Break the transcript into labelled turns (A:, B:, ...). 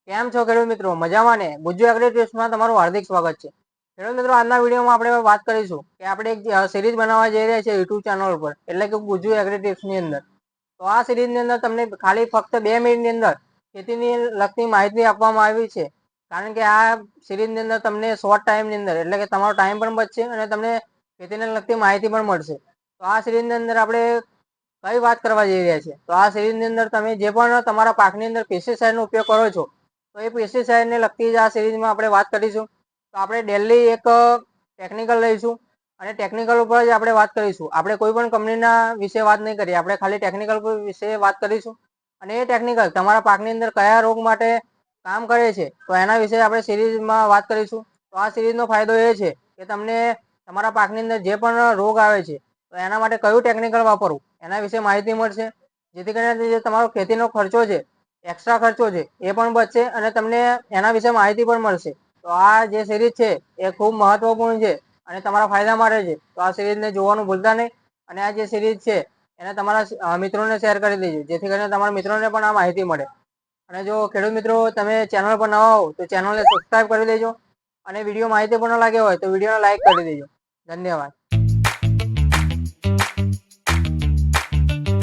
A: કેમ છો ખેડૂત મિત્રો? મજામાં ને? ગુજ્જુ એગ્રી ટિપ્સમાં તમારું હાર્દિક સ્વાગત છે. ખેડૂત મિત્રો, આજના વિડીયોમાં આપણે વાત કરીશું કે આપણે એક સિરીઝ બનાવવા જઈ રહ્યા છીએ યુટ્યુબ ચેનલ ઉપર, એટલે કે ગુજ્જુ એગ્રી ટિપ્સની અંદર. તો આ સિરીઝની અંદર તમને ખાલી ફક્ત 2 મિનિટની અંદર ખેતીની લગતી માહિતી આપવામાં આવી છે. કારણ કે આ સિરીઝની અંદર તમને શોર્ટ ટાઈમની અંદર, એટલે કે તમારો ટાઈમ પણ બચશે અને તમને ખેતીને લગતી માહિતી પણ મળશે. તો આ સિરીઝની અંદર આપણે કઈ વાત કરવા જઈ રહ્યા છીએ? તો આ સિરીઝની અંદર તમે જે પણ તમારા પાકની અંદર પેસ્ટિસાઇડનો ઉપયોગ કરો છો, તો એ પેસ્ટિસાઇડને લગતી જ આ સિરીઝમાં આપણે વાત કરીશું. તો આપણે ડેલી એક ટેકનિકલ લઈશું અને ટેકનિકલ ઉપર જ આપણે વાત કરીશું. આપણે કોઈ પણ કંપનીના વિશે વાત નહીં કરીએ, આપણે ખાલી ટેકનિકલ વિશે વાત કરીશું. અને એ ટેકનિકલ તમારા પાકની અંદર કયા રોગ માટે કામ કરે છે, તો એના વિશે આપણે સિરીઝમાં વાત કરીશું. તો આ સિરીઝનો ફાયદો એ છે કે તમને તમારા પાકની અંદર જે પણ રોગ આવે છે, તો એના માટે કયું ટેકનિકલ વાપરવું એના વિશે માહિતી મળશે. જેથી કરીને જે તમારો ખેતીનો ખર્ચો છે, એક્સ્ટ્રા ખર્ચો છે, એ પણ બચશે અને તમને એના વિશે માહિતી પણ મળશે. તો આ જે સિરીઝ છે એ ખૂબ મહત્વપૂર્ણ છે અને તમારા ફાયદા માટે છે. તો આ સિરીઝને જોવાનું ભૂલતા નહીં. અને આ જે સિરીઝ છે એને તમારા મિત્રોને શેર કરી દેજો, જેથી કરીને તમારા મિત્રોને પણ આ માહિતી મળે. અને જો ખેડૂત મિત્રો તમે ચેનલ પર નવા હો તો ચેનલને સબસ્ક્રાઇબ કરી દેજો. અને વિડીયો માહિતીપૂર્ણ લાગ્યો હોય તો વિડીયોને લાઈક કરી દેજો. ધન્યવાદ.